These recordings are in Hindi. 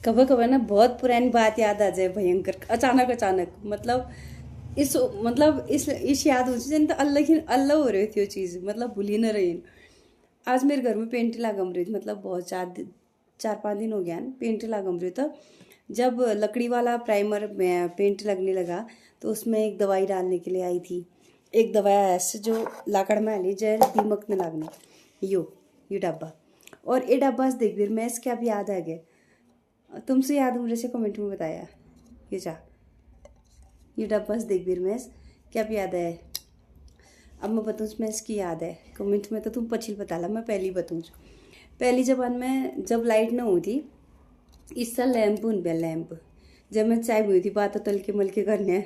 कभी कभी ना बहुत पुरानी बात याद आ जाए, भयंकर अचानक अचानक इस याद हो जाए तो अल्लाह की अल्लाह हो रही थी वो चीज़, मतलब भूल ही न रही। आज मेरे घर में पेंट लागम रही थी, मतलब बहुत 4-5 दिन हो गया ना पेंट लागम रही। तो जब लकड़ी वाला प्राइमर में पेंट लगने लगा तो उसमें एक दवाई डालने के लिए आई थी। एक दवाई ऐसे जो लाकड़ में ली जय दीमक न लागने, यो डब्बा। और ये डब्बा से देख फिर मैं इसके अब याद आ गया, तुमसे याद मुझे से कमेंट में बताया। ये जा ये डब्बा से देख फिर मैं क्या भी याद है। अब मैं बताऊँ मैं इसकी याद है कमेंट में तो तुम पछिल बता ला, मैं पहली बताऊँ। पहली जबान में जब लाइट न होती इससे लैंप उन पे लैंप, जब मैं चाय हुई थी बात तल के मल के करने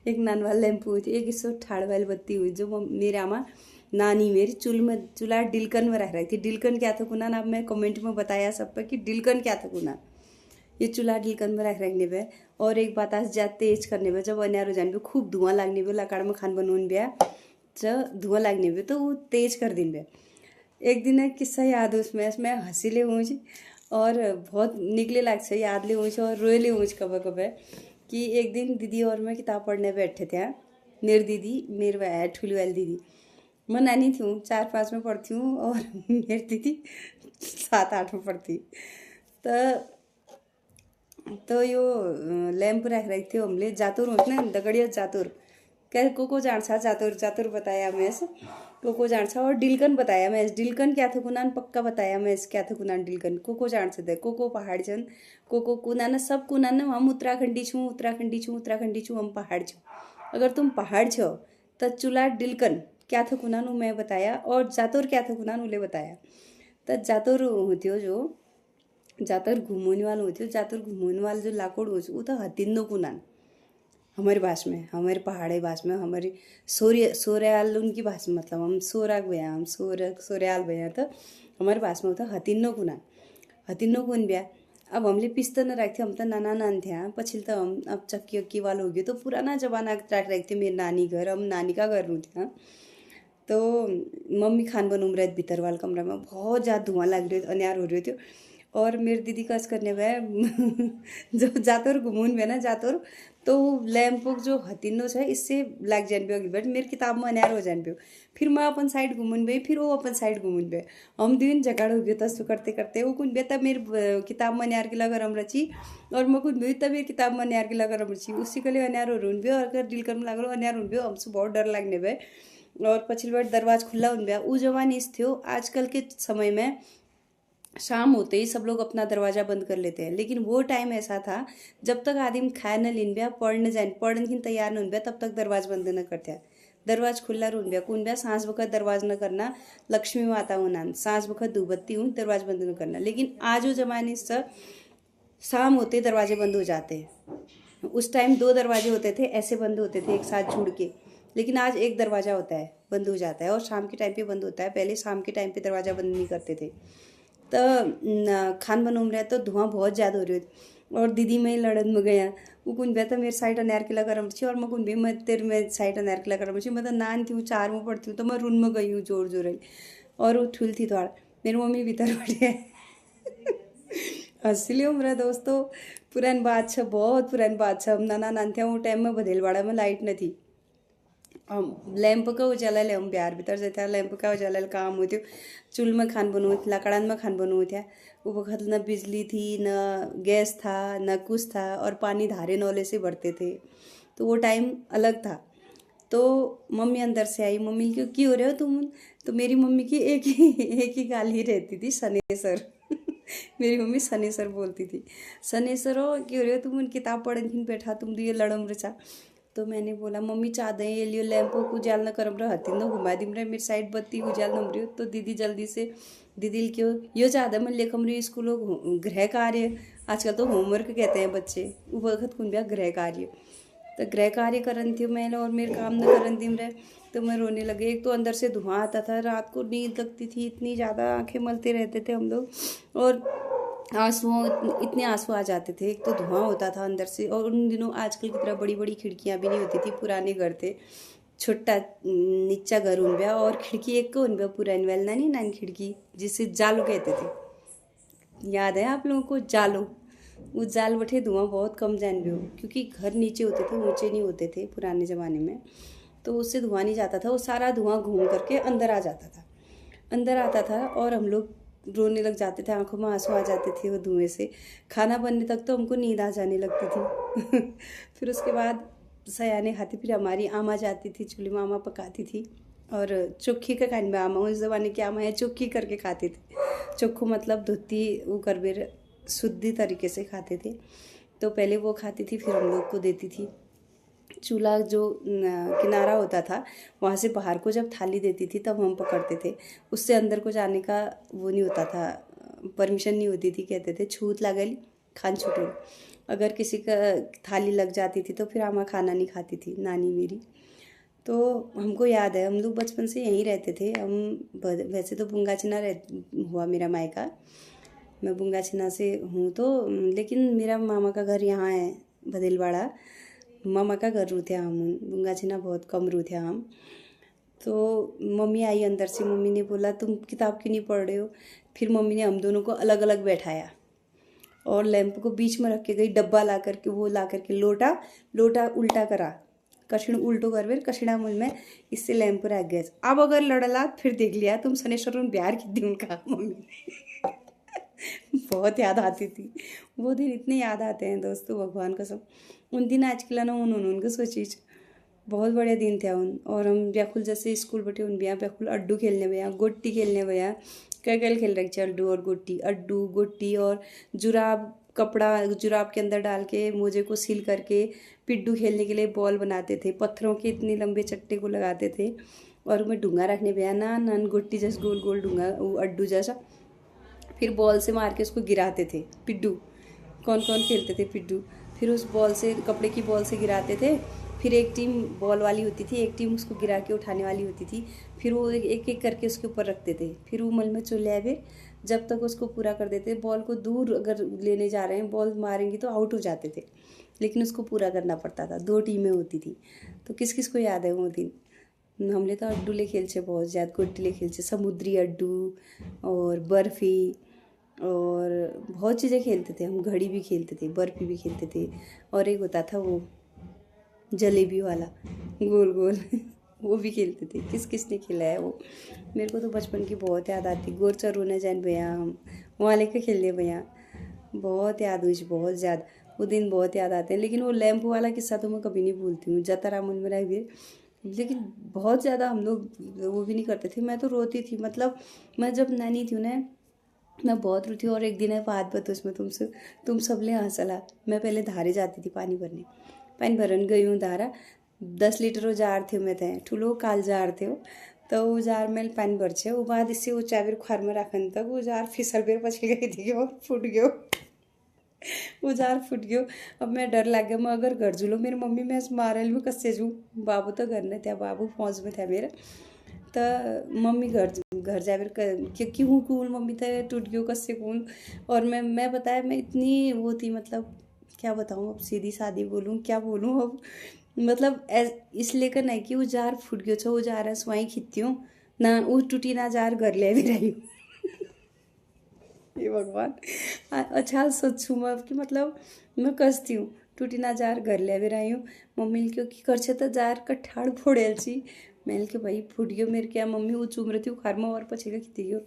एक नान वाला लैंप हुई थी, एक इससे ठाड़ वाली बत्ती हुई जो मेरे आमा नानी मेरी चूल्हा डिलकन में रह रही थी। डिलकन क्या था कुनान, अब मैं कमेंट में बताया सब पर कि डिलकन क्या था कुनान। ये चूल्हा डिलकन में रखने पे और एक बात आज जा तेज करने पे जब अन्यारो जाने पे खूब धुआं लागने पे लकड़ में खान बनून पे जब धुआं लागने पे तो वो तेज कर दिन पे। एक दिन एक किस्सा याद उसमें इसमें हंसी ले ऊँच और बहुत निकले लाग से याद ले ऊँच और रोए ले ऊँच कब कब कि एक दिन दीदी और मैं किताब पढ़ने बैठे थे। मेरी दीदी मेरे ठुली वाली दीदी, मैं नानी थी हूँ 4-5 में पढ़ती हूँ और मेरी दीदी 7-8 में पढ़ती। तो यो लैंप रख रही थी हमले जातुर ना दगड़िया जातुर क्या को जान जातुर जातुर बताया मैं को जान सा। और डिलकन बताया मैं डिलकन क्या था कुनान पक्का बताया मैं क्या था कुनान डिलकन को जान से दे को पहाड़ छन को कुनान सब कुनान हम उत्तराखंडी छूँ हम पहाड़ छूँ। अगर तुम पहाड़ छो तो चूल्हा डिलकन क्या था कुनान मैं बताया और जातुर क्या था कुनान उले बताया। तो जातुर होती हो जो जातर घुमोने वाला होती हो, जातर घुमोने वाला जो लाकूड हो वो तो हतिंदो कुनान हमारी भाषा में, हमारे पहाड़ी भाषा में, हमारी सोरयाल उनकी भाषा में, मतलब हम सोराग भैया हम सोरयाल भैया तो हमारे भाषा में होता हतिन्नो कुन ब्या। अब हमले पिस्त न रखते हम तो नान थे पछिल तो हम अब चक्की उक्की वाला हो गयो तो पुराना जमाना राख रखते मेरे नानी घर, हम नानी का घर रहते हैं। तो मम्मी खान बनूम रहे भीतर वाले कमरा में बहुत ज़्यादा धुआं लग रही अन्यार हो रही थी और मेरी दीदी कस करने में जो जातोर घुमून में ना जातोर तो लैंप जो हतिनो है इससे लग जान पे बट मेरी किताब में अन्यार हो जान पे फिर मैं अपन साइड घूमन पे फिर वो अपन साइड घूमन पे हम दिन झगड़ हो गए तस्तु करते करते वो कुछ तब मेरी किताब में अन्यार की लगा रम रची और मैं कुछ भी तब मेरी किताब में अन्यार की लगा रम रची उसी के लिए अन्यार हो रही और अगर दिल कर में लग रहा अन्यार हो हमसे बहुत डर लगने पे और पछिल बार दरवाजा खुला उन वो जवान इस थे आजकल के समय में शाम होते ही सब लोग अपना दरवाजा बंद कर लेते हैं, लेकिन वो टाइम ऐसा था जब तक आदमी खाए न लिन ब्या पढ़ने की तैयार न तब तक दरवाजा बंद न करते। दरवाजा खुला रुन ब्या कुन ब्या सांस वक्त दरवाजा न करना, लक्ष्मी माता होना सांस वक्त धूबत्ती हूँ दरवाजा बंद न करना। लेकिन आज वो जमाने से शाम होते दरवाजे बंद हो जाते हैं। उस टाइम 2 दरवाजे होते थे ऐसे बंद होते थे एक साथ जुड़ के, लेकिन आज एक दरवाजा होता है बंद हो जाता है और शाम के टाइम पे बंद होता है। पहले शाम के टाइम पे दरवाजा बंद नहीं करते थे। तो खान बनूम रहा तो धुआं बहुत ज़्यादा हो रही थी और दीदी मैं लड़न में गया वो कुन तो मेरे साइड अनार के लगा रही और मैं कुन भी मैं तेरे में साइड अनार के लगा रही मैं तो नान थी हूँ 4 में पढ़ती हूँ तो मैं रूम में गई हूँ जोर जोर और वो ठुल थी थोड़ा मेरी मम्मी भीतर बैठी है हंसी लियो मेरा दोस्तों पुरानी बात है बहुत पुरानी बात है। हम नान थे वो टाइम में बधेलवाड़ा में लाइट न थी, हम लैंप का उजाला ले हम बिहार भीतर जाते लैंप का उजाला काम होते चूल्ह में खान बनू थे लकड़ान में खान बनू थे। वो वक्त न बिजली थी न गैस था न कुछ था और पानी धारे नौले से भरते थे तो वो टाइम अलग था। तो मम्मी अंदर से आई, मम्मी क्यों हो रहे हो तुम? तो मेरी मम्मी की एक ही गाल ही रहती थी सनेसर मेरी मम्मी सनेसर बोलती थी, सनेसर हो क्यों रहे हो तुम किताब पढ़ने बैठा तुम दिए लड़म रचा। तो मैंने बोला मम्मी चाहते हैं ये लियो लैंप को उजाल न करम रहा हती न घुमा दिम रहे मेरी साइड बत्ती उजाल नम रही। तो दीदी जल्दी से दीदी क्यों यो चाहता मैं लेकम रही स्कूलों गृह कार्य, आजकल तो होमवर्क कहते हैं बच्चे वो वक्त कुन ब्या गृह कार्य। तो गृह कार्य करन थी मैं और मेरे काम न करन दिम रहे तो मैं रोने लगे। एक तो अंदर से धुआं आता था, रात को नींद लगती थी इतनी ज़्यादा, आंखें मलते रहते थे हम लोग और इतने आंसू आ जाते थे। एक तो धुआं होता था अंदर से और उन दिनों आजकल की तरह बड़ी बड़ी खिड़कियां भी नहीं होती थी, पुराने घर थे छोटा नीचा घर उन गया और खिड़की एक को उन गया पुरानी वाली नानी नानी खिड़की जिसे जालो कहते थे, याद है आप लोगों को? जालो उस जाल बठे धुआं बहुत कम जान हो, क्योंकि घर नीचे होते थे, ऊंचे नहीं होते थे पुराने ज़माने में, तो उससे धुआं नहीं जाता था। वो सारा धुआं घूम करके अंदर आ जाता था, अंदर आता था, और हम लोग रोने लग जाते थे, आंखों में आंसू आ जाते थे वो धुएं से। खाना बनने तक तो हमको नींद आ जाने लगती थी। फिर उसके बाद सयाने खाती, फिर हमारी आमा जाती थी चूल्हे में, आमा पकाती थी, और चोखी का खाने में, आमा उस ज़माने की आमा है, चोखी करके खाते थे। चोखो मतलब धोती वो कर बेर शुद्धि तरीके से खाते थे। तो पहले वो खाती थी, फिर हम लोग को देती थी। चूल्हा जो किनारा होता था, वहाँ से बाहर को जब थाली देती थी तब हम पकड़ते थे। उससे अंदर को जाने का वो नहीं होता था, परमिशन नहीं होती थी। कहते थे छूत लागल खान छूटे। अगर किसी का थाली लग जाती थी तो फिर आमा खाना नहीं खाती थी, नानी मेरी। तो हमको याद है, हम लोग बचपन से यहीं रहते थे। हम वैसे तो बुंगाचिना हुआ मेरा मायका, मैं बुंगाचिना से हूँ, तो लेकिन मेरा मामा का घर यहाँ है बदेलवाड़ा। मामा का घर रू थे हम, बुंगाचिना बहुत कम रू थे हम। तो मम्मी आई अंदर से, मम्मी ने बोला तुम किताब क्यों नहीं पढ़ रहे हो। फिर मम्मी ने हम दोनों को अलग अलग बैठाया और लैंप को बीच में रख के गई, डब्बा ला करके, वो ला करके लोटा उल्टा करा, कछिण उल्टो करवे कछिणा मुझ में, इससे लैंप रख गया। अब अगर लड़ला फिर देख लिया तुम सनेश्वर बिहार की दी उनका मम्मी ने। बहुत याद आती थी वो दिन, इतने याद आते हैं दोस्तों, भगवान कसम। उन दिन आज के लाना उनका सोची बहुत बड़े दिन थे उन। और हम ब्याकुल जैसे स्कूल बैठे उन बिया ब्याकुल अड्डू खेलने भैया, गोट्टी खेलने भैया, क्या क्या खेल रखे अड्डू और गोट्टी, अड्डू गोट्टी, और जुराब, कपड़ा जुराब के अंदर डाल के मोजे को सील करके पिड्डू खेलने के लिए बॉल बनाते थे, पत्थरों के इतने लंबे चट्टे को लगाते थे, और उसमें डूंगा रखने भैया, ना गोट्टी जैसा गोल गोल डूंगा, अड्डू जैसा। फिर बॉल से मार के उसको गिराते थे पिड्डू। कौन कौन खेलते थे पिड्डू। फिर उस बॉल से, कपड़े की बॉल से गिराते थे। फिर एक टीम बॉल वाली होती थी, एक टीम उसको गिरा के उठाने वाली होती थी। फिर वो एक एक करके उसके ऊपर रखते थे। फिर वो मल में चले आए, जब तक उसको पूरा कर देते। बॉल को दूर अगर लेने जा रहे हैं, बॉल मारेंगे तो आउट हो जाते थे, लेकिन उसको पूरा करना पड़ता था। 2 टीमें होती थी। तो किस किस को याद है वो दिन। हमने तो अड्डू ले खेल से बहुत ज़्यादा, गोट्टी ले खेल से, समुद्री अड्डू और बर्फ़ी, और बहुत चीज़ें खेलते थे हम। घड़ी भी खेलते थे, बर्फ़ी भी खेलते थे, और एक होता था वो जलेबी वाला गोल गोल वो भी खेलते थे। किस किस ने खेला है वो। मेरे को तो बचपन की बहुत याद आती। गोर चरोने जान भैया, हम वहाँ लेकर खेलने भैया, बहुत याद हुई, बहुत ज़्यादा। वो दिन बहुत याद आते हैं। लेकिन वो लैंप वाला किस्सा तो मैं कभी नहीं भूलती हूँ, जतरा मन में भी। लेकिन बहुत ज़्यादा हम लोग वो भी नहीं करते थे। मैं तो रोती थी, मतलब मैं जब नानी थी ना, मैं बहुत रोती। और एक दिन है बात बतो इसमें तुमसे, तुम सब ले हंसला। मैं पहले धारे जाती थी पानी भरने, पानी भरन गई हूँ धारा। 10 लीटर जार थे मैं थे, ठुलो काल जार थे। तो वो जार में पानी भर छे, वो बाद इससे वो चाबेर खार में रखन तक वो जार फिसल बेर पछल गई थी और फूट गयो। वो जार फूट गयो। अब मैं डर लग गया, मैं अगर घर जुलो मेरी मम्मी मैं मारे में कस्से जूँ। बाबू तो घर नहीं था, बाबू फौज में था मेरा। तो मम्मी घर जाकर क्यों कूल मम्मी तो टूट गयो कस्से कूल। और मैं बताया, मैं इतनी वो थी, मतलब क्या बताऊँ अब, सीधी सादी बोलूँ क्या बोलूँ अब। मतलब इसलिए का नहीं कि वो जार फूट गयो छो, वो जार है स्वाई खित्ती हूँ ना, वो टूटी ना जार घर ले भी रही। ये भगवान, अच्छा सोचूँ मैं अब कि मतलब मैं कसती हूँ, टूटी ना जार घर ले भी रही हूँ। मम्मी क्योंकि कर तो जार का ठाड़ फोड़ेल सी। मैंने के भाई फूट गयो मेरे, क्या मम्मी वो चूम रही थी खार में और पछेगा खिती गयो।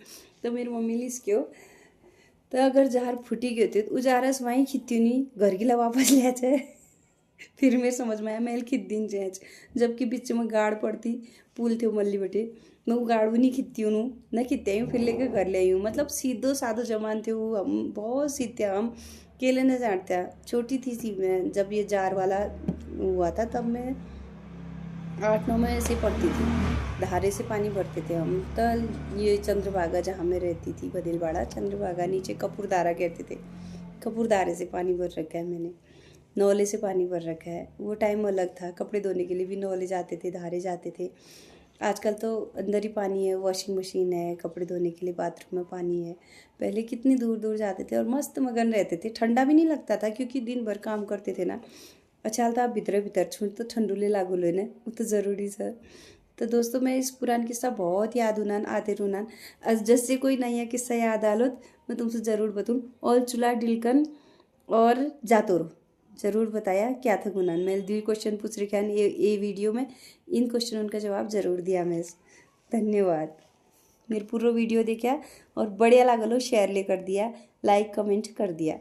तो मेरी मम्मी लिस गयो, तो अगर जार फूटी गयो थे तो उजारस वहीं खिती नहीं, घर की ला वापस ले जाए। फिर मेरे समझ में आया मैं खिद दिन चेंज, जबकि बीच में गाड़ पड़ती पुल थे मल्ली बटे, मैं वो गाड़ू नहीं खिती हूँ न खिते हूँ, फिर लेकर घर ले आई हूँ। मतलब सीधो साधो जमान थे वो, हम बहुत सीते हम केले न जानते। छोटी थी मैं जब ये जार वाला हुआ था, तब मैं 8-9 में ऐसे पढ़ती थी। धारे से पानी भरते थे हम। तो ये चंद्रभागा जहाँ मैं रहती थी बदेलवाड़ा, चंद्रभागा नीचे कपूरदारा कहते थे, कपूरदारे से पानी भर रखा है मैंने, नौले से पानी भर रखा है। वो टाइम अलग था, कपड़े धोने के लिए भी नौले जाते थे, धारे जाते थे। आजकल तो अंदर ही पानी है, वॉशिंग मशीन है, कपड़े धोने के लिए बाथरूम में पानी है। पहले कितनी दूर दूर जाते थे और मस्त मगन रहते थे। ठंडा भी नहीं लगता था क्योंकि दिन भर काम करते थे ना। अच्छा था भीतर भीतर छूट तो ठंडूले लागू लो ना, वो तो ज़रूरी सर। तो दोस्तों मैं इस पुरान किस्सा बहुत याद उनान आते रुनान। जैसे कोई नया किस्सा याद आलो मैं तुमसे ज़रूर बताऊँ। और चूल्हा डिलकन और जातुर जरूर बताया क्या था गुणान। मैं 2 क्वेश्चन पूछ रही खान ये वीडियो में, इन क्वेश्चन का जवाब जरूर दिया मैं। धन्यवाद। मेरे पूरा वीडियो देखा और बढ़िया लागलो शेयर ले कर दिया, लाइक कमेंट कर दिया।